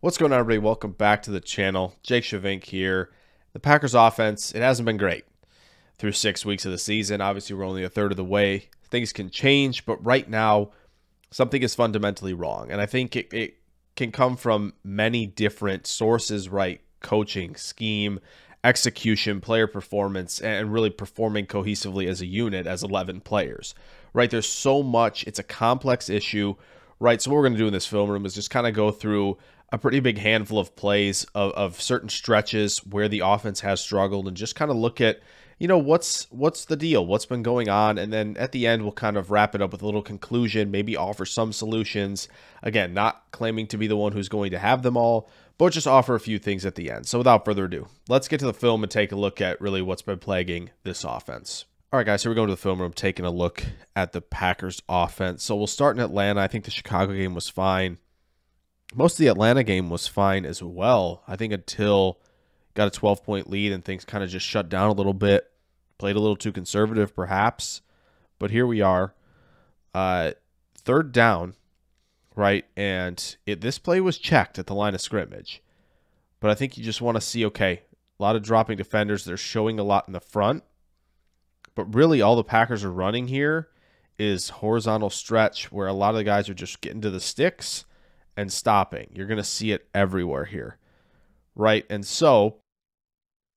What's going on, everybody? Welcome back to the channel. Jake Shavink here. The Packers offense, it hasn't been great through 6 weeks of the season. Obviously, we're only a third of the way. Things can change, but right now, something is fundamentally wrong. And I think it can come from many different sources, right? Coaching, scheme, execution, player performance, and really performing cohesively as a unit as 11 players, right? There's so much. It's a complex issue, right? So what we're going to do in this film room is just kind of go through a pretty big handful of plays of certain stretches where the offense has struggled and just kind of look at, you know, what's the deal, what's been going on. And then at the end, we'll kind of wrap it up with a little conclusion, maybe offer some solutions. Again, not claiming to be the one who's going to have them all, but just offer a few things at the end. So without further ado, let's get to the film and take a look at really what's been plaguing this offense. All right, guys, here we go to the film room, taking a look at the Packers offense. So we'll start in Atlanta. I think the Chicago game was fine. Most of the Atlanta game was fine as well, I think, until got a 12-point lead and things kind of just shut down a little bit. Played a little too conservative, perhaps. But here we are. Third down, right? And this play was checked at the line of scrimmage. But I think you just want to see, okay, a lot of dropping defenders. They're showing a lot in the front. But really all the Packers are running here is horizontal stretch where a lot of the guys are just getting to the sticks and stopping. You're going to see it everywhere here, right? And so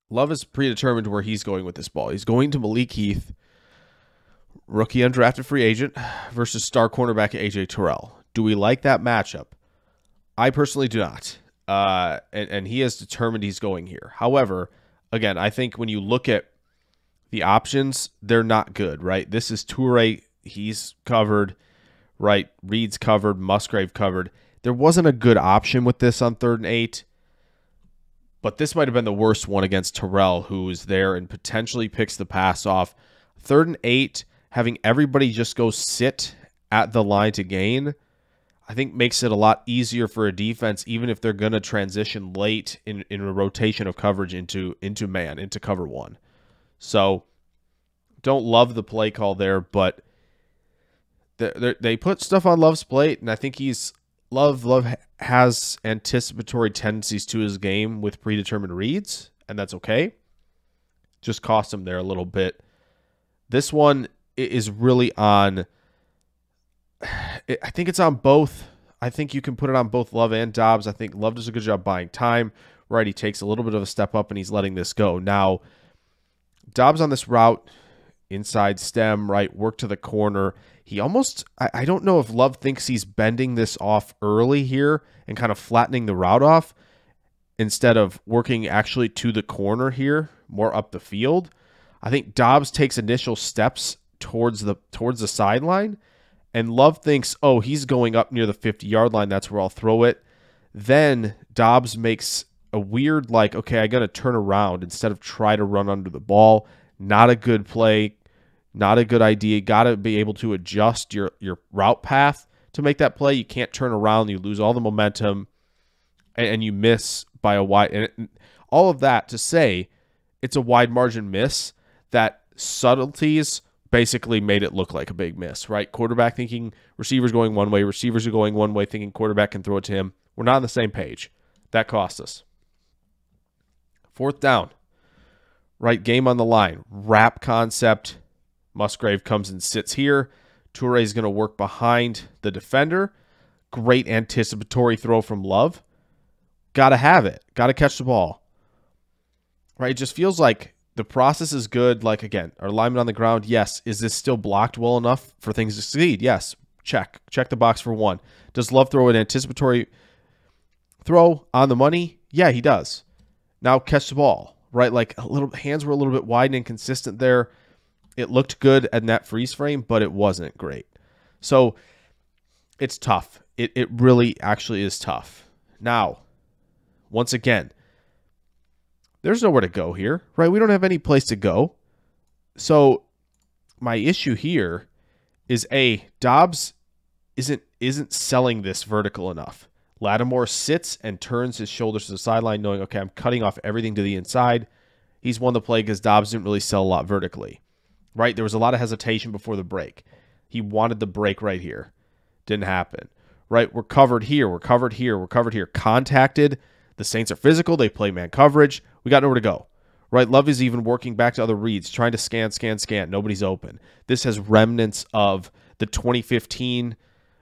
Love is predetermined where he's going with this ball. He's going to Malik Heath, rookie undrafted free agent, versus star cornerback A.J. Terrell. Do we like that matchup? I personally do not. And he has determined he's going here. However, again, I think when you look at the options, they're not good, right? This is Toure. He's covered, right? Reed's covered. Musgrave covered. There wasn't a good option with this on 3rd and 8, but this might have been the worst one against Terrell, who is there and potentially picks the pass off. 3rd and 8, having everybody just go sit at the line to gain, I think makes it a lot easier for a defense, even if they're going to transition late in a rotation of coverage into man, into cover 1. So don't love the play call there, but they put stuff on Love's plate, and I think Love has anticipatory tendencies to his game with predetermined reads, and that's okay. Just cost him there a little bit. This one is really on, I think it's on both. I think you can put it on both Love and Dobbs. I think Love does a good job buying time, right? He takes a little bit of a step up, and he's letting this go. Now, Dobbs on this route, inside stem, right, work to the corner. He almost, I don't know if Love thinks he's bending this off early here and kind of flattening the route off instead of working actually to the corner here, more up the field. I think Dobbs takes initial steps towards the sideline, and Love thinks, oh, he's going up near the 50-yard line. That's where I'll throw it. Then Dobbs makes a weird, like, okay, I got to turn around instead of try to run under the ball. Not a good play. Not a good idea. Got to be able to adjust your route path to make that play. You can't turn around. You lose all the momentum, and you miss by a wide. And all of that to say, it's a wide margin miss. That subtleties basically made it look like a big miss, right? Quarterback thinking receivers going one way, receivers are going one way, thinking quarterback can throw it to him. We're not on the same page. That cost us. 4th down, right? Game on the line. Wrap concept. Musgrave comes and sits here. Toure is going to work behind the defender. Great anticipatory throw from Love. Got to have it. Got to catch the ball. Right? It just feels like the process is good. Like, again, our alignment on the ground, yes. Is this still blocked well enough for things to succeed? Yes. Check. Check the box for 1. Does Love throw an anticipatory throw on the money? Yeah, he does. Now catch the ball. Right? Like, hands were a little bit wide and inconsistent there. It looked good in that freeze frame, but it wasn't great. So it's tough. It really actually is tough. Now, once again, there's nowhere to go here, right? We don't have any place to go. So my issue here is Dobbs isn't selling this vertical enough. Lattimore sits and turns his shoulders to the sideline knowing, okay, I'm cutting off everything to the inside. He's won the play because Dobbs didn't really sell a lot vertically. Right? There was a lot of hesitation before the break. He wanted the break right here. Didn't happen. right? We're covered here. We're covered here. We're covered here. Contacted. The Saints are physical. They play man coverage. We got nowhere to go, right? Love is even working back to other reads, trying to scan. Nobody's open. This has remnants of the 2015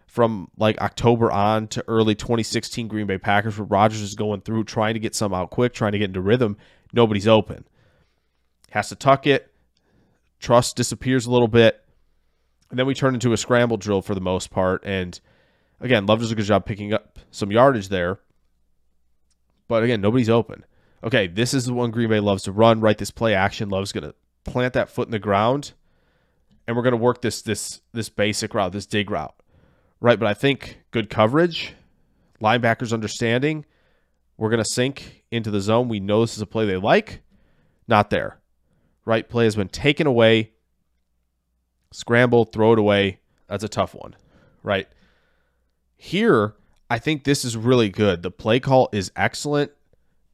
from like October on to early 2016 Green Bay Packers, where Rodgers is going through, trying to get some out quick, trying to get into rhythm. Nobody's open. Has to tuck it. Trust disappears a little bit. And then we turn into a scramble drill for the most part. And again, Love does a good job picking up some yardage there. But again, nobody's open. Okay, this is the one Green Bay loves to run, right? This play action. Love's going to plant that foot in the ground. And we're going to work this basic route, this dig route. Right, but I think good coverage, linebackers understanding, we're going to sink into the zone. We know this is a play they like. Not there. Right, play has been taken away. Scramble, throw it away. That's a tough one. Right. Here, I think this is really good. The play call is excellent.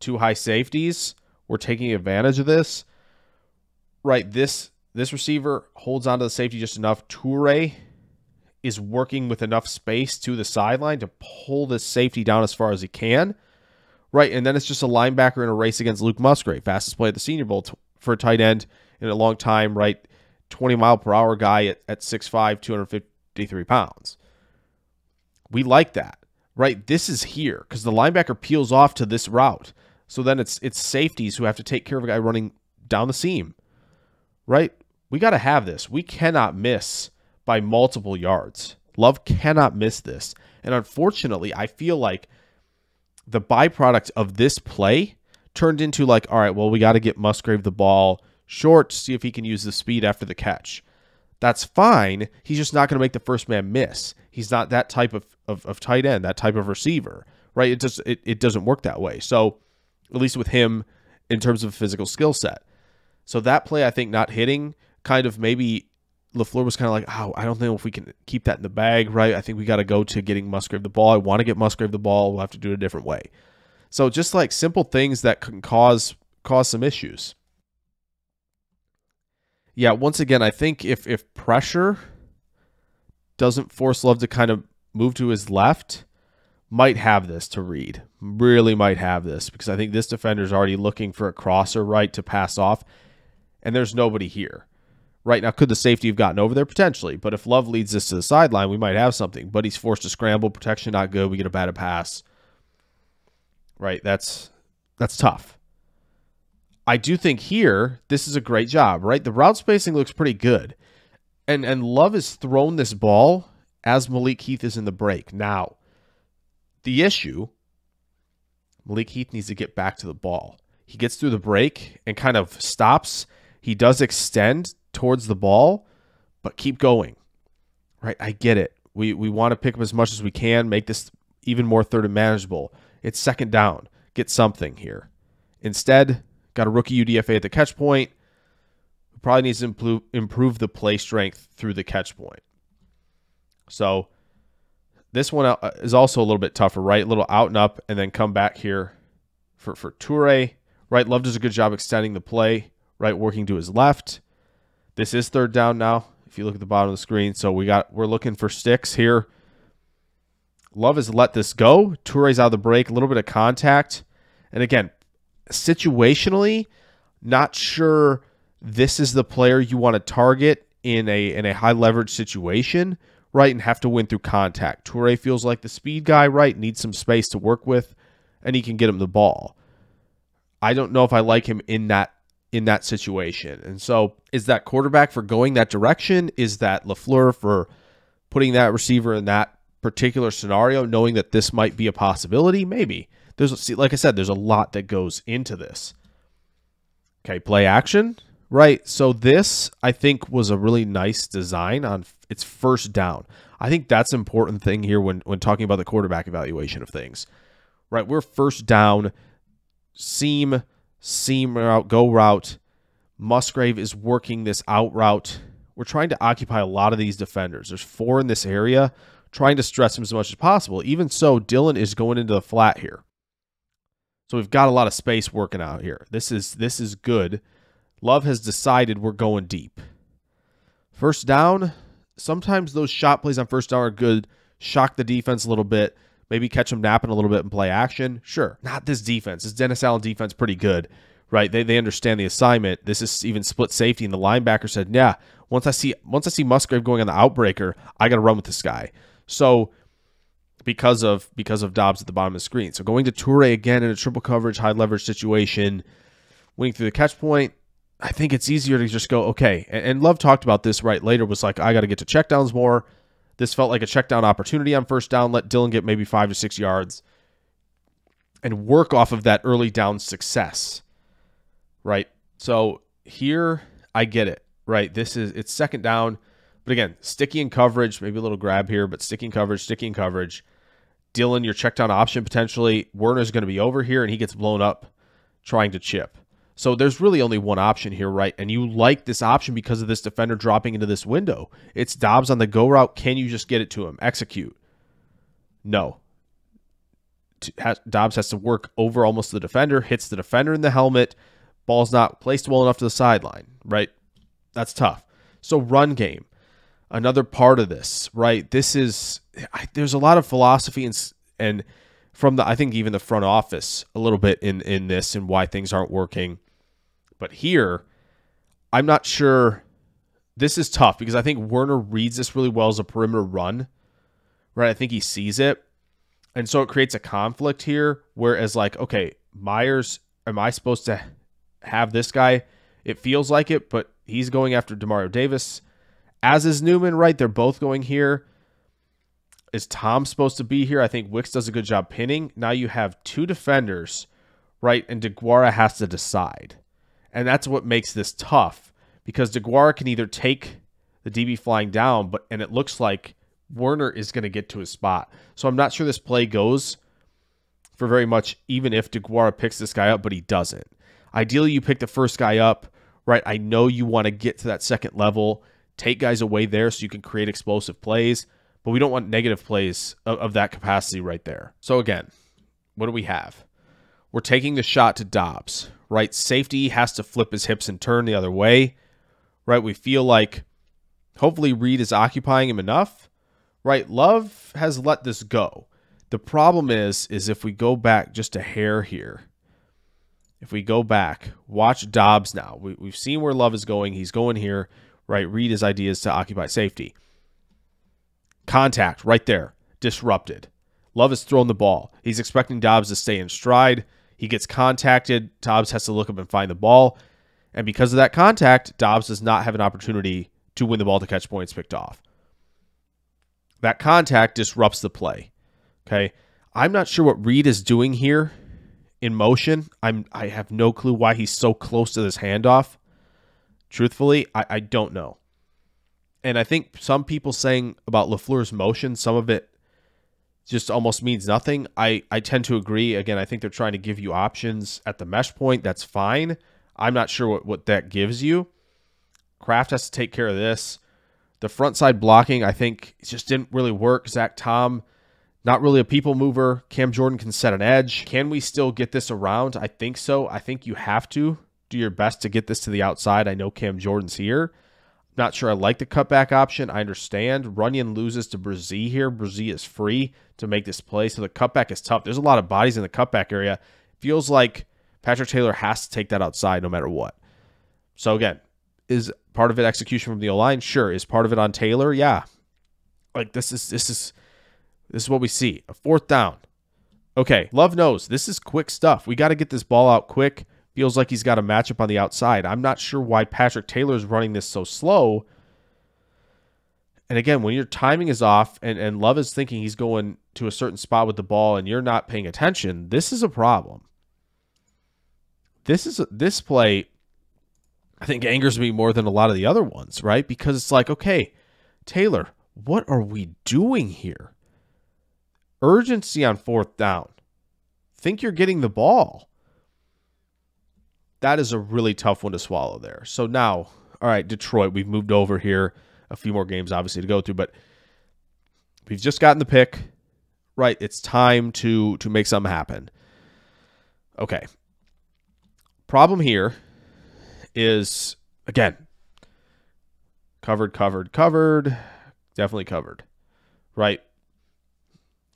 2 high safeties. We're taking advantage of this. Right, this receiver holds onto the safety just enough. Toure is working with enough space to the sideline to pull this safety down as far as he can, right? And then it's just a linebacker in a race against Luke Musgrave, fastest play at the Senior Bowl for a tight end in a long time, right? 20-mile-per-hour guy at 6'5", 253 pounds. We like that, right? This is here because the linebacker peels off to this route. So then it's safeties who have to take care of a guy running down the seam, right? We got to have this. We cannot miss by multiple yards. Love cannot miss this. And unfortunately, I feel like the byproduct of this play turned into like, all right, well, we got to get Musgrave the ball short to see if he can use the speed after the catch. That's fine. He's just not going to make the first man miss. He's not that type of tight end, that type of receiver, right? It doesn't work that way. So at least with him in terms of physical skill set. So that play, I think, not hitting kind of maybe LaFleur was kind of like, oh, I don't know if we can keep that in the bag, right? I think we got to go to getting Musgrave the ball. I want to get Musgrave the ball. We'll have to do it a different way. So just like simple things that can cause some issues. Yeah, once again, I think if pressure doesn't force Love to kind of move to his left, might have this to read. Really might have this because I think this defender is already looking for a crosser, right, to pass off, and there's nobody here. Right now, could the safety have gotten over there? Potentially. But if Love leads this to the sideline, we might have something. But he's forced to scramble. Protection not good. We get a batted pass. Right? That's tough. I do think here, this is a great job, right? The route spacing looks pretty good. And Love has thrown this ball as Malik Heath is in the break. Now, the issue, Malik Heath needs to get back to the ball. He gets through the break and kind of stops. He does extend towards the ball, but keep going, right? I get it. We want to pick up as much as we can, make this even more third and manageable. It's second down. Get something here. Instead, got a rookie UDFA at the catch point. Probably needs to improve the play strength through the catch point. So this one is also a little bit tougher, right? A little out and up and then come back here for Toure, right? Love does a good job extending the play, right? Working to his left. This is third down now, if you look at the bottom of the screen. So we're looking for sticks here. Love has let this go. Toure's out of the break, a little bit of contact. And again, situationally, not sure this is the player you want to target in a high leverage situation, right? And have to win through contact. Toure feels like the speed guy, right? Needs some space to work with, and he can get him the ball. I don't know if I like him in that situation. And so is that quarterback for going that direction? Is that LaFleur for putting that receiver in that particular scenario, knowing that this might be a possibility? Maybe. Like I said, there's a lot that goes into this. Okay, play action, right? So this, I think, was a really nice design on its first down. I think that's an important thing here when talking about the quarterback evaluation of things, right? We're first down, seam route, go route. Musgrave is working this out route. We're trying to occupy a lot of these defenders. There's 4 in this area, trying to stress him as much as possible. Even so, Dillon is going into the flat here. So we've got a lot of space working out here. This is good. Love has decided we're going deep. First down, sometimes those shot plays on first down are good. shock the defense a little bit, maybe catch them napping a little bit and play action. Sure. Not this defense. This Dennis Allen defense pretty good, right? They understand the assignment. This is even split safety, and the linebacker said, yeah, once I see Musgrave going on the outbreaker, I got to run with this guy. So because of Dobbs at the bottom of the screen. So going to Toure again in a triple coverage, high leverage situation, winning through the catch point, I think it's easier to just go, okay. And Love talked about this right later, was like, I got to get to checkdowns more. This felt like a checkdown opportunity on first down. Let Dillon get maybe 5 to 6 yards and work off of that early down success, right? So here I get it, right? It's second down. But again, sticky in coverage, maybe a little grab here, but sticky in coverage. Dillon, your check down option potentially. Werner's going to be over here, and he gets blown up trying to chip. So there's really only one option here, right? And you like this option because of this defender dropping into this window. It's Dobbs on the go route. Can you just get it to him? Execute. No. Dobbs has to work over almost the defender, hits the defender in the helmet. Ball's not placed well enough to the sideline, right? That's tough. So run game. Another part of this, right? There's a lot of philosophy and from I think even the front office a little bit in this and why things aren't working. But here, I'm not sure. This is tough because I think Werner reads this really well as a perimeter run, right? I think he sees it. And so it creates a conflict here, whereas like, okay, Myers, am I supposed to have this guy? It feels like it, but he's going after Demario Davis. As is Newman, right? They're both going here. Is Tom supposed to be here? I think Wicks does a good job pinning. Now you have two defenders, right? And DeGuara has to decide. And that's what makes this tough because DeGuara can either take the DB flying down, and it looks like Werner is going to get to his spot. So I'm not sure this play goes for very much, even if DeGuara picks this guy up, but he doesn't. Ideally, you pick the first guy up, right? I know you want to get to that second level, take guys away there so you can create explosive plays, but we don't want negative plays of that capacity right there. So again, what do we have? We're taking the shot to Dobbs, right? Safety has to flip his hips and turn the other way, right? We feel like hopefully Reed is occupying him enough, right? Love has let this go. The problem is if we go back just a hair here, if we go back, watch Dobbs now. We've seen where Love is going. He's going here, right? Reed his ideas to occupy safety. Contact right there, disrupted. Love has thrown the ball. He's expecting Dobbs to stay in stride. He gets contacted. Dobbs has to look up and find the ball. And because of that contact, Dobbs does not have an opportunity to win the ball to catch points picked off. That contact disrupts the play. Okay. I'm not sure what Reed is doing here in motion. I have no clue why he's so close to this handoff. Truthfully, I don't know. And I think some people saying about LaFleur's motion, some of it just almost means nothing. I tend to agree. Again, I think they're trying to give you options at the mesh point. That's fine. I'm not sure what that gives you. Kraft has to take care of this. The front side blocking, I think, just didn't really work. Zach Tom, not really a people mover. Cam Jordan can set an edge. Can we still get this around? I think so. I think you have to do your best to get this to the outside. I know Cam Jordan's here. Not sure I like the cutback option. I understand. Runyon loses to Brzee here. Brzee is free to make this play, so the cutback is tough. There's a lot of bodies in the cutback area. Feels like Patrick Taylor has to take that outside no matter what. So again, is part of it execution from the O-line? Sure. Is part of it on Taylor? Yeah. Like this is what we see. A fourth down. Okay, Love knows this is quick stuff. We got to get this ball out quick. Feels like he's got a matchup on the outside. I'm not sure why Patrick Taylor is running this so slow. And again, when your timing is off and Love is thinking he's going to a certain spot with the ball and you're not paying attention, this is a problem. This play, I think, angers me more than a lot of the other ones, right? Because it's like, okay, Taylor, what are we doing here? Urgency on fourth down. Think you're getting the ball. That is a really tough one to swallow there. So now, all right, Detroit, we've moved over here. A few more games, obviously, to go through, but we've just gotten the pick. Right, it's time to make something happen. Okay. Problem here is, again, covered. Definitely covered. Right?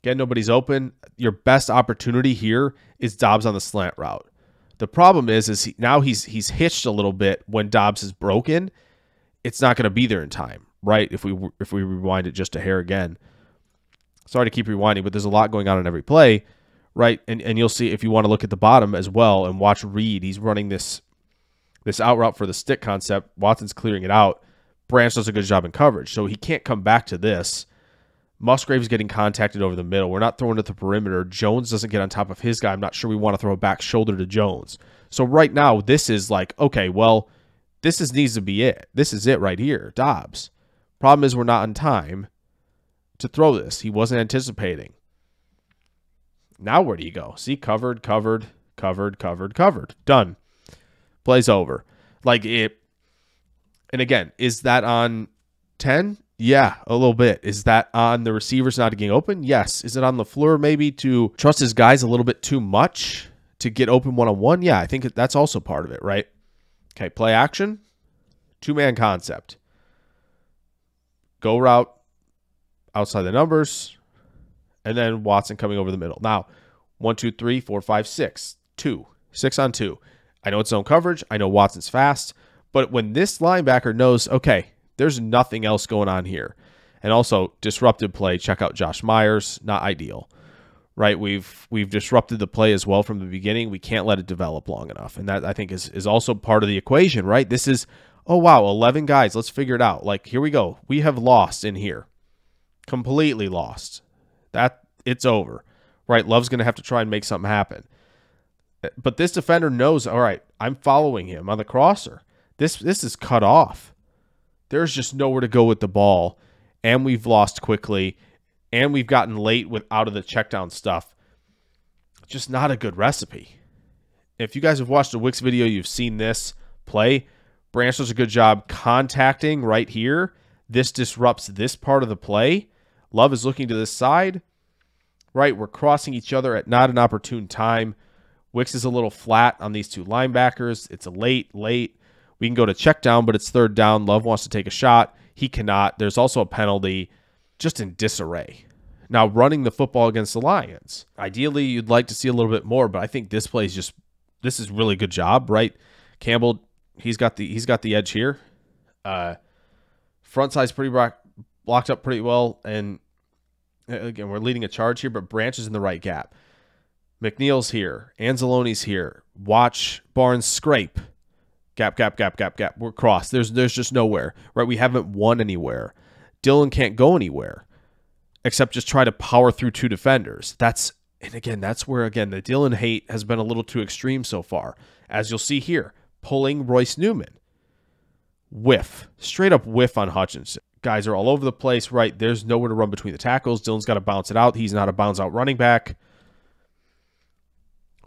Again, nobody's open. Your best opportunity here is Dobbs on the slant route. The problem is now he's hitched a little bit. When Dobbs is broken, it's not going to be there in time, right? If we rewind it just a hair again. Sorry to keep rewinding, but there's a lot going on in every play, right? And you'll see if you want to look at the bottom as well and watch Reed. He's running this out route for the stick concept. Watson's clearing it out. Branch does a good job in coverage, so he can't come back to this. Musgrave's getting contacted over the middle. We're not throwing at the perimeter. Jones doesn't get on top of his guy. I'm not sure we want to throw a back shoulder to Jones. So right now, this is like, okay, well, needs to be it. This is it right here, Dobbs. Problem is we're not in time to throw this. He wasn't anticipating. Now where do you go? See, covered. Done. Play's over. Like it. And again, is that on 10? Yeah, a little bit. Is that on the receivers not getting open? Yes. Is it on LaFleur maybe to trust his guys a little bit too much to get open one-on-one? Yeah, I think that's also part of it, right? Okay, play action. Two-man concept. Go route outside the numbers. And then Watson coming over the middle. Now, 1, 2, 3, 4, 5, 6. 2. 6 on 2. I know it's zone coverage. I know Watson's fast. But when this linebacker knows, okay, there's nothing else going on here. And also, disrupted play. Check out Josh Myers. Not ideal, right? We've disrupted the play as well from the beginning. We can't let it develop long enough. And that, I think, is also part of the equation, right? This is, oh, wow, 11 guys. Let's figure it out. Like, here we go. We have lost in here. Completely lost. It's over, right? Love's going to have to try and make something happen. But this defender knows, all right, I'm following him on the crosser. This is cut off. There's just nowhere to go with the ball, and we've lost quickly, and we've gotten late with out of the check down stuff. Just not a good recipe. If you guys have watched the Wicks video, you've seen this play. Branch does a good job contacting right here. This disrupts this part of the play. Love is looking to this side. Right, we're crossing each other at not an opportune time. Wicks is a little flat on these two linebackers. It's a late. We can go to check down, but it's third down. Love wants to take a shot. He cannot. There's also a penalty, just in disarray. Now, running the football against the Lions. Ideally, you'd like to see a little bit more, but I think this play is just, this is really good job, right? Campbell, he's got the edge here. Front side's pretty blocked up pretty well, and again, we're leading a charge here, but Branch is in the right gap. McNeil's here. Anzalone's here. Watch Barnes scrape. Gap. We're crossed. There's just nowhere, right? We haven't won anywhere. Dillon can't go anywhere except just try to power through two defenders. That's where the Dillon hate has been a little too extreme so far. As you'll see here, pulling Royce Newman. Whiff. Straight up whiff on Hutchinson. Guys are all over the place, right? There's nowhere to run between the tackles. Dillon's got to bounce it out. He's not a bounce out running back.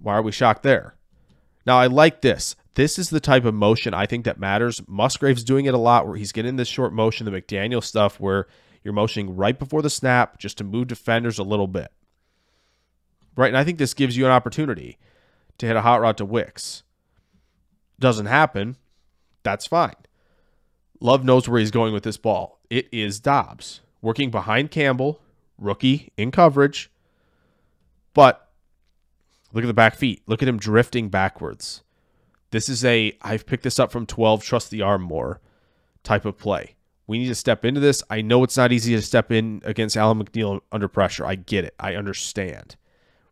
Why are we shocked there? Now, I like this. This is the type of motion I think that matters. Musgrave's doing it a lot where he's getting this short motion, the McDaniel stuff, where you're motioning right before the snap just to move defenders a little bit. Right, and I think this gives you an opportunity to hit a hot route to Wicks. Doesn't happen. That's fine. Love knows where he's going with this ball. It is Dobbs working behind Campbell, rookie in coverage. But look at the back feet. Look at him drifting backwards. This is I've picked this up from 12, trust the arm more type of play. We need to step into this. I know it's not easy to step in against Alan McNeil under pressure. I get it. I understand.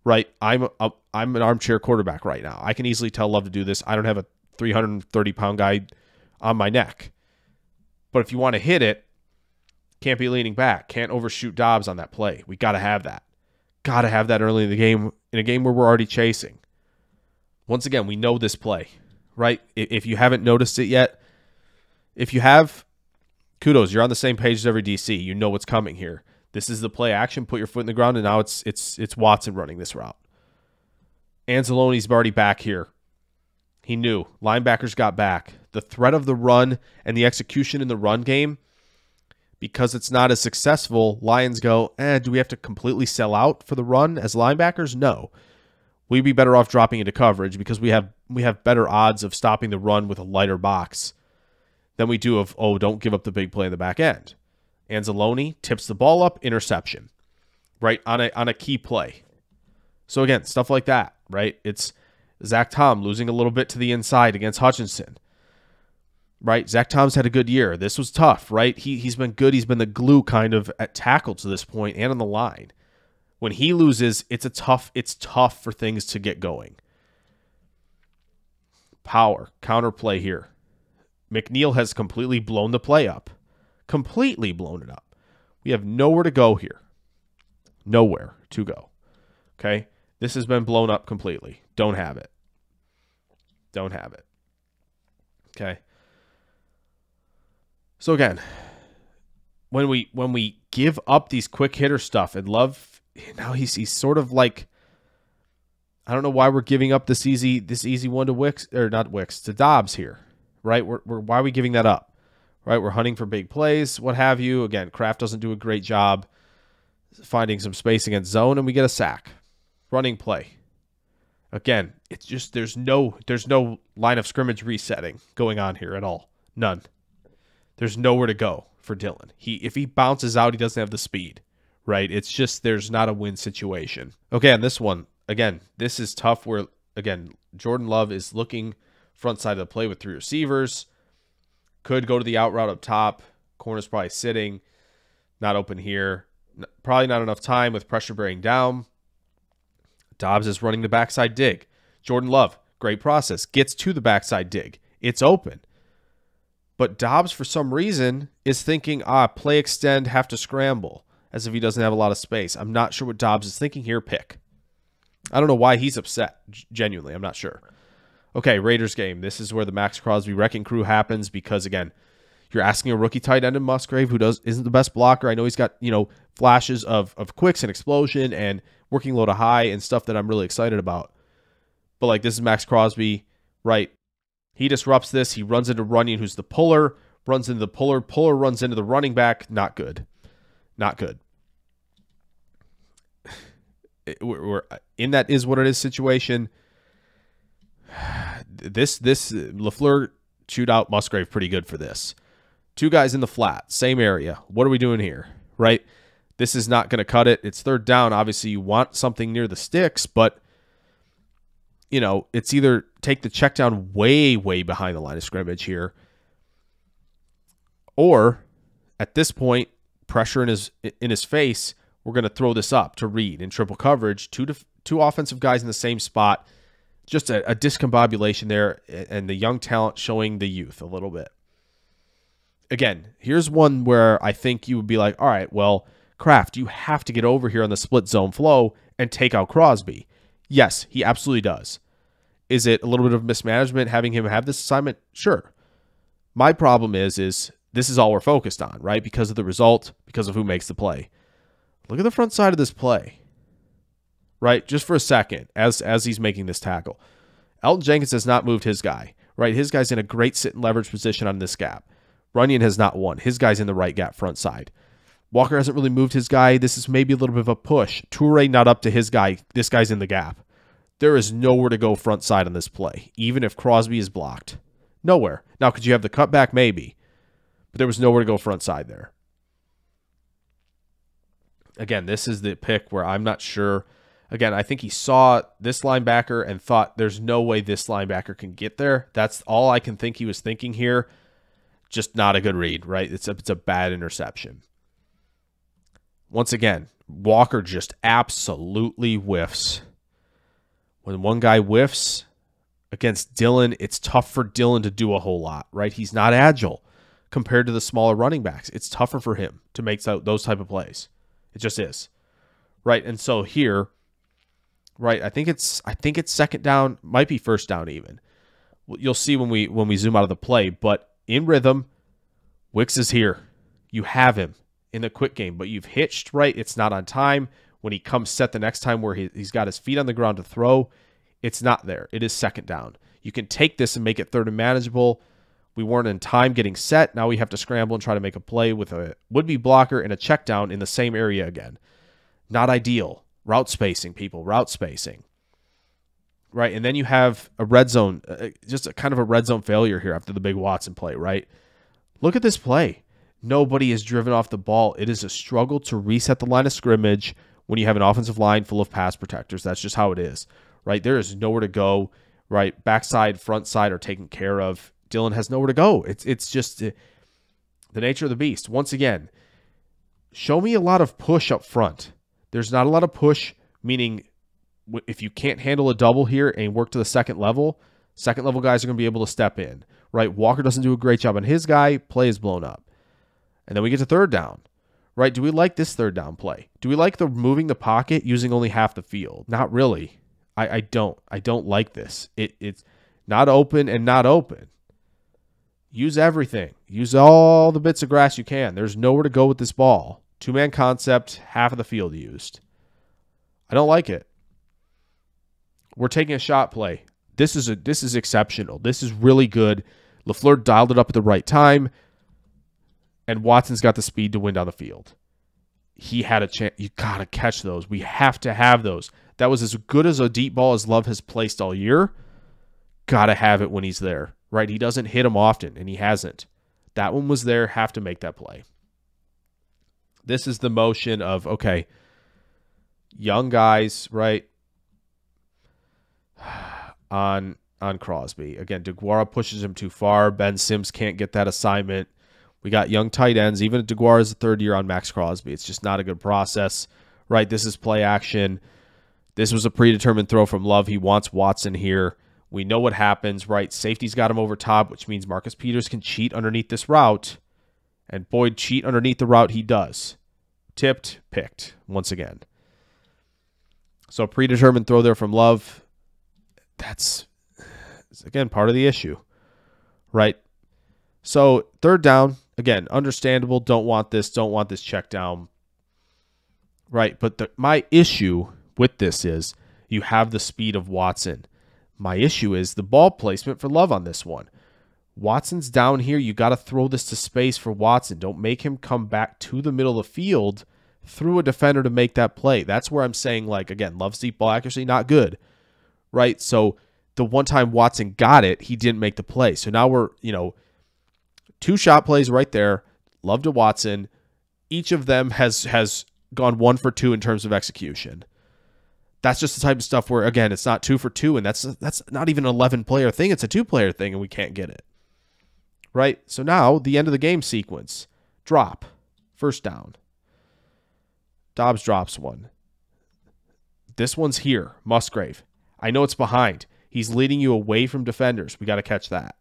Right? I'm an armchair quarterback right now. I can easily tell Love to do this. I don't have a 330-pound guy on my neck. But if you want to hit it, can't be leaning back. Can't overshoot Dobbs on that play. We got to have that. Got to have that early in the game, in a game where we're already chasing. Once again, we know this play, right? If you haven't noticed it yet, if you have, kudos. You're on the same page as every DC. You know what's coming here. This is the play action. Put your foot in the ground, and now it's Watson running this route. Anzalone's already back here. He knew. Linebackers got back. The threat of the run and the execution in the run game, because it's not as successful, Lions go, do we have to completely sell out for the run as linebackers? No. We'd be better off dropping into coverage because we have better odds of stopping the run with a lighter box than we do of, don't give up the big play in the back end. Anzalone tips the ball up, interception. right, on a key play. So again, stuff like that, right? It's Zach Tom losing a little bit to the inside against Hutchinson, right? Zach Tom's had a good year. This was tough, right? He's been good. He's been the glue kind of at tackle to this point and on the line. When he loses, it's tough for things to get going. Power, counterplay here. McNeil has completely blown the play up. Completely blown it up. We have nowhere to go here. Nowhere to go. Okay? This has been blown up completely. Don't have it. Don't have it. Okay? So again, when we give up these quick hitter stuff, and Love, now he's sort of like, I don't know why we're giving up this easy one to Wicks, or not Wicks, to Dobbs here, right? Why are we giving that up, right? We're hunting for big plays, what have you. Again, Kraft doesn't do a great job finding some space against zone, and we get a sack. Running play. Again, it's just there's no line of scrimmage resetting going on here at all. None. There's nowhere to go for Dillon. If he bounces out, he doesn't have the speed, right? It's just there's not a win situation. Okay, on this one, again, this is tough where, again, Jordan Love is looking front side of the play with 3 receivers. Could go to the out route up top. Corner's probably sitting. Not open here. Probably not enough time with pressure bearing down. Dobbs is running the backside dig. Jordan Love, great process. Gets to the backside dig. It's open. But Dobbs, for some reason, is thinking, play extend, have to scramble, as if he doesn't have a lot of space. I'm not sure what Dobbs is thinking here. Pick. I don't know why he's upset. Genuinely, I'm not sure. Okay, Raiders game. This is where the Max Crosby wrecking crew happens because, again, you're asking a rookie tight end in Musgrave who isn't the best blocker. I know he's got, flashes of quicks and explosion and working low to high and stuff that I'm really excited about. But, like, this is Max Crosby, right? He disrupts this. He runs into Runyon, who's the puller, runs into the puller. Puller runs into the running back. Not good. Not good. We're in that is what it is situation. This LaFleur chewed out Musgrave pretty good for this. 2 guys in the flat, same area. What are we doing here, right? This is not going to cut it. It's 3rd down. Obviously, you want something near the sticks, but, it's either take the check down way, way behind the line of scrimmage here, or at this point, pressure in his face, we're going to throw this up to Reed in triple coverage. Two offensive guys in the same spot. Just a discombobulation there, and the young talent showing the youth a little bit. Again, here's one where I think you would be like, all right, well, Kraft, you have to get over here on the split zone flow and take out Crosby. Yes, he absolutely does. Is it a little bit of mismanagement having him have this assignment? Sure. My problem is this is all we're focused on, right? Because of the result, because of who makes the play. Look at the front side of this play, right? Just for a second, as he's making this tackle. Elton Jenkins has not moved his guy, right? His guy's in a great sit and leverage position on this gap. Runyon has not won. His guy's in the right gap front side. Walker hasn't really moved his guy. This is maybe a little bit of a push. Toure not up to his guy. This guy's in the gap. There is nowhere to go front side on this play, even if Crosby is blocked. Nowhere. Now, could you have the cutback? Maybe. But there was nowhere to go front side there. Again, this is the pick where I'm not sure. Again, I think he saw this linebacker and thought there's no way this linebacker can get there. That's all I can think he was thinking here. Just not a good read, right? It's a bad interception. Once again, Walker just absolutely whiffs. When one guy whiffs against Dillon, it's tough for Dillon to do a whole lot, right? He's not agile compared to the smaller running backs. It's tougher for him to make those type of plays. It just is, right? And so here, right, I think it's second down, might be first down even. You'll see when we zoom out of the play, but in rhythm, Wicks is here. You have him in the quick game, but you've hitched, right? It's not on time. When he comes set the next time where he's got his feet on the ground to throw, it's not there. It is second down. You can take this and make it 3rd and manageable. We weren't in time getting set. Now we have to scramble and try to make a play with a would-be blocker and a check down in the same area again. Not ideal. Route spacing, people. Route spacing. Right, and then you have a red zone, just a kind of a red zone failure here after the big Watson play, right? Look at this play. Nobody is driven off the ball. It is a struggle to reset the line of scrimmage when you have an offensive line full of pass protectors. That's just how it is, right? There is nowhere to go, right? Backside, front side are taken care of. Dillon has nowhere to go. It's just the nature of the beast. Once again, show me a lot of push up front. There's not a lot of push, meaning if you can't handle a double here and work to the second level guys are going to be able to step in, right? Walker doesn't do a great job on his guy. Play is blown up. And then we get to third down, right? Do we like this third down play? Do we like the moving the pocket using only half the field? Not really. I don't like this. It's not open and not open. Use everything. Use all the bits of grass you can. There's nowhere to go with this ball. Two-man concept, half of the field used. I don't like it. We're taking a shot play. This is exceptional. This is really good. LaFleur dialed it up at the right time, and Watson's got the speed to win down the field. He had a chance. You got to catch those. We have to have those. That was as good as a deep ball as Love has placed all year. Got to have it when he's there, right? He doesn't hit them often, and he hasn't. That one was there. Have to make that play. This is the motion of, okay, young guys, right, on Crosby. Again, DeGuara pushes him too far. Ben Sims can't get that assignment. We got young tight ends. Even DeGuara is the third year on Max Crosby. It's just not a good process, right? This is play action. This was a predetermined throw from Love. He wants Watson here. We know what happens, right? Safety's got him over top, which means Marcus Peters can cheat underneath this route. And Boyd cheat underneath the route he does. Tipped, picked, once again. So predetermined throw there from Love. That's, again, part of the issue, right? So third down, again, understandable. Don't want this check down, right? But my issue with this is you have the speed of Watson. My issue is the ball placement for Love on this one. Watson's down here. You got to throw this to space for Watson. Don't make him come back to the middle of the field through a defender to make that play. That's where I'm saying, like, again, Love's deep ball accuracy, not good, right? So the one time Watson got it, he didn't make the play. So now we're, two shot plays right there. Love to Watson. Each of them has gone 1 for 2 in terms of execution. That's just the type of stuff where, again, it's not 2 for 2, and that's not even an 11-player thing. It's a 2-player thing, and we can't get it. Right? So now, the end of the game sequence. Drop. First down. Dobbs drops one. This one's here. Musgrave. I know it's behind. He's leading you away from defenders. We got to catch that.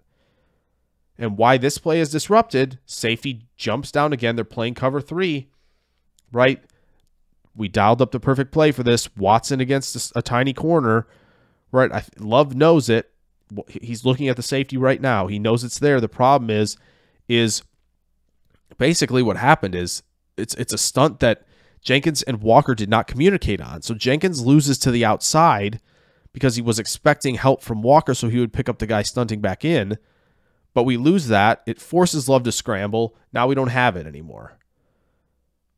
And why this play is disrupted, safety jumps down again. They're playing cover 3, right? We dialed up the perfect play for this. Watson against a tiny corner, right? Love knows it. He's looking at the safety right now. He knows it's there. The problem is basically what happened is it's a stunt that Jenkins and Walker did not communicate on. So Jenkins loses to the outside because he was expecting help from Walker, so he would pick up the guy stunting back in. But we lose that. It forces Love to scramble. Now we don't have it anymore.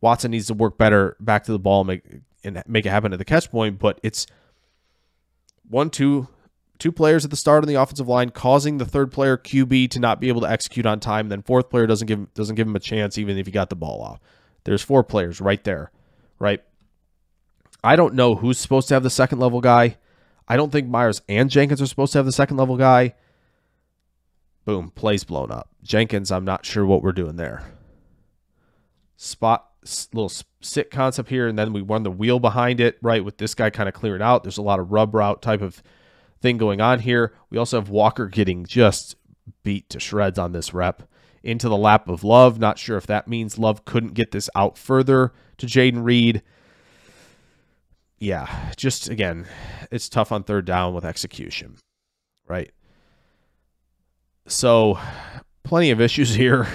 Watson needs to work better back to the ball and make it happen at the catch point, but it's 2 players at the start on the offensive line causing the third player QB to not be able to execute on time. Then fourth player doesn't give him a chance even if he got the ball off. There's 4 players right there, right? I don't know who's supposed to have the second level guy. I don't think Myers and Jenkins are supposed to have the second level guy. Boom, plays blown up. Jenkins, I'm not sure what we're doing there. Little sit concept here, and then we run the wheel behind it, right, with this guy kind of clearing out. There's a lot of rub route type of thing going on here. We also have Walker getting just beat to shreds on this rep. Into the lap of Love. Not sure if that means Love couldn't get this out further to Jaden Reed. Yeah, just, again, it's tough on third down with execution, right? So, plenty of issues here.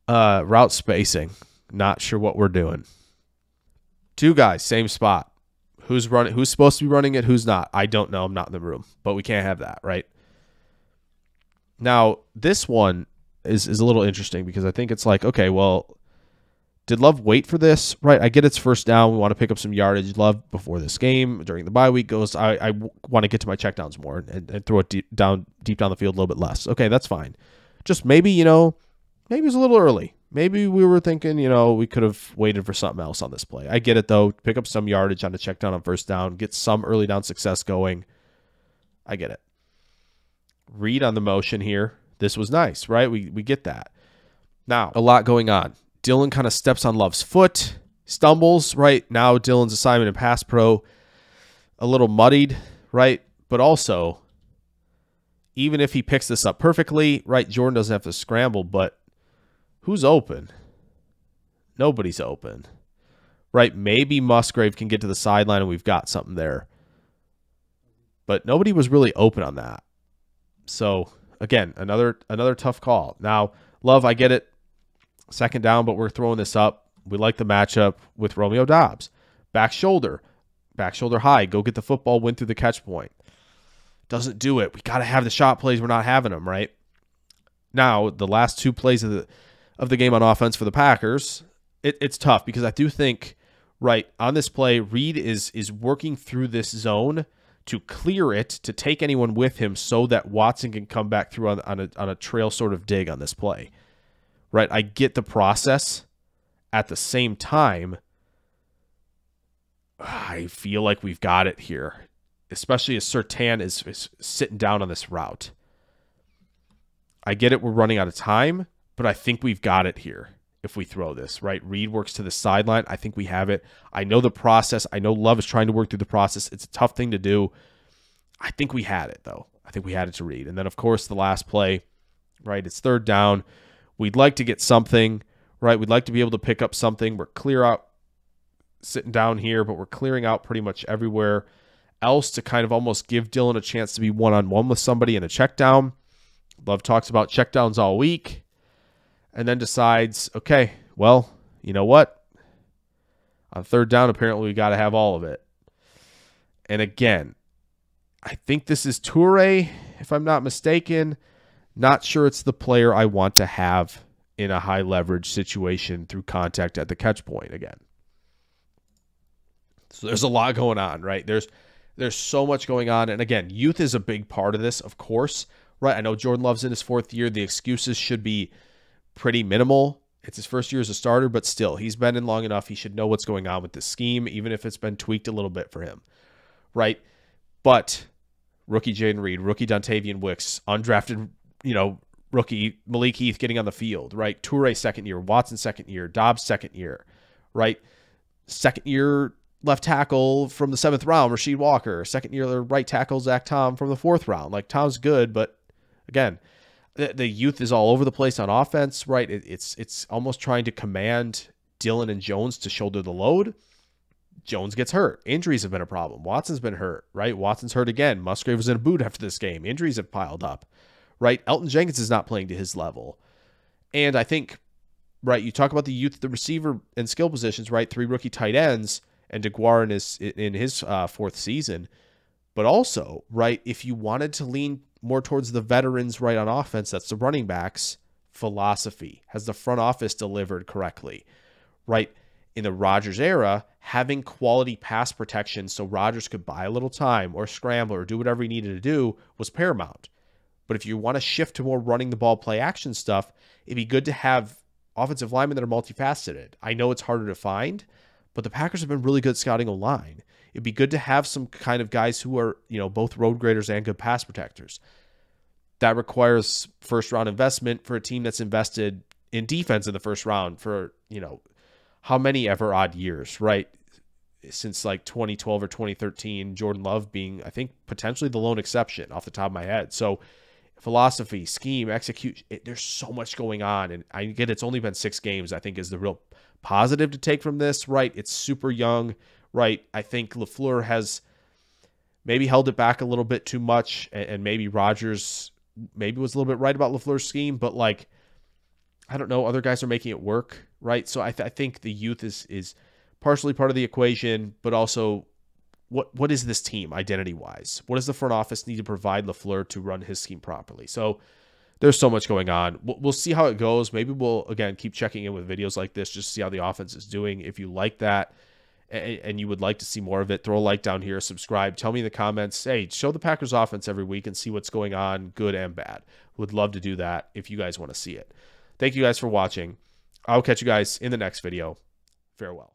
Route spacing. Not sure what we're doing. 2 guys, same spot. Who's supposed to be running it, who's not? I don't know. I'm not in the room. But we can't have that, right? Now, this one is a little interesting because I think it's like, okay, well, did Love wait for this? Right, I get it's first down. We want to pick up some yardage. Love, before this game, during the bye week, goes, I want to get to my checkdowns more and throw it deep down the field a little bit less. Okay, that's fine. Just maybe, maybe it's a little early. maybe we were thinking, we could have waited for something else on this play. I get it, though. Pick up some yardage on a check down on first down, get some early down success going. I get it. Read on the motion here. This was nice, right? We get that. Now, a lot going on. Dillon kind of steps on Love's foot, stumbles, right? Now Dillon's assignment in pass pro, a little muddied, right? But also, even if he picks this up perfectly, right, Jordan doesn't have to scramble, but who's open? Nobody's open, right? Maybe Musgrave can get to the sideline and we've got something there. But nobody was really open on that. So, again, another tough call. Now, Love, I get it. Second down, but we're throwing this up. We like the matchup with Romeo Doubs. Back shoulder high. Go get the football, win through the catch point. Doesn't do it. We got to have the shot plays. We're not having them, right? Now, the last two plays of the game on offense for the Packers, it's tough because I do think, right, on this play, Reed is working through this zone to clear it, to take anyone with him so that Watson can come back through on a trail sort of dig on this play. Right? I get the process. At the same time, I feel like we've got it here, especially as Surtain is sitting down on this route. I get it, we're running out of time, but I think we've got it here if we throw this, right? Reed works to the sideline. I think we have it. I know the process. I know Love is trying to work through the process. It's a tough thing to do. I think we had it, though. I think we had it to Reed. And then, of course, the last play, right? It's third down. We'd like to get something, right? We'd like to be able to pick up something. We're clear out, sitting down here, but we're clearing out pretty much everywhere else to kind of almost give Dillon a chance to be one-on-one with somebody in a check down. Love talks about check downs all week and then decides, okay, well, you know what? On third down, apparently we got to have all of it. And again, I think this is Toure, if I'm not mistaken. Not sure it's the player I want to have in a high leverage situation through contact at the catch point again. So there's a lot going on, right? There's so much going on. And again, youth is a big part of this, of course, right? I know Jordan Love's in his fourth year. The excuses should be pretty minimal. It's his first year as a starter, but still, he's been in long enough. He should know what's going on with this scheme, even if it's been tweaked a little bit for him, right? But rookie Jaden Reed, rookie Dontavian Wicks, undrafted, rookie Malik Heath getting on the field, right? Toure second year, Watson second year, Dobbs second year, right? Second year left tackle from the 7th round, Rasheed Walker. Second year right tackle, Zach Tom from the 4th round. Like, Tom's good, but again, the youth is all over the place on offense, right? It's almost trying to command Dillon and Jones to shoulder the load. Jones gets hurt. Injuries have been a problem. Watson's been hurt, right? Watson's hurt again. Musgrave was in a boot after this game. Injuries have piled up, right? Elton Jenkins is not playing to his level. And I think, right, you talk about the youth, the receiver and skill positions, right? 3 rookie tight ends, and DeGuara in his 4th season. But also, right, if you wanted to lean more towards the veterans, right, on offense, that's the running backs philosophy. Has the front office delivered correctly, right? In the Rodgers era, having quality pass protection so Rodgers could buy a little time or scramble or do whatever he needed to do was paramount. But if you want to shift to more running the ball, play action stuff, it'd be good to have offensive linemen that are multifaceted. I know it's harder to find, but the Packers have been really good scouting O-line. It'd be good to have some kind of guys who are, both road graders and good pass protectors. That requires first-round investment for a team that's invested in defense in the first round for, how many ever odd years, right? Since like 2012 or 2013, Jordan Love being, I think, potentially the lone exception off the top of my head. So philosophy, scheme, execution, there's so much going on. And I get it's only been 6 games, I think, is the real positive to take from this, right? It's super young, right? I think LaFleur has maybe held it back a little bit too much, and maybe Rodgers maybe was a little bit right about LaFleur's scheme, but like, I don't know, other guys are making it work, right? So I think the youth is partially part of the equation, but also what is this team identity-wise? What does the front office need to provide LaFleur to run his scheme properly? So there's so much going on. We'll see how it goes. Maybe we'll, again, keep checking in with videos like this just to see how the offense is doing. If you like that and you would like to see more of it, throw a like down here, subscribe. Tell me in the comments, hey, show the Packers offense every week and see what's going on, good and bad. Would love to do that if you guys want to see it. Thank you guys for watching. I'll catch you guys in the next video. Farewell.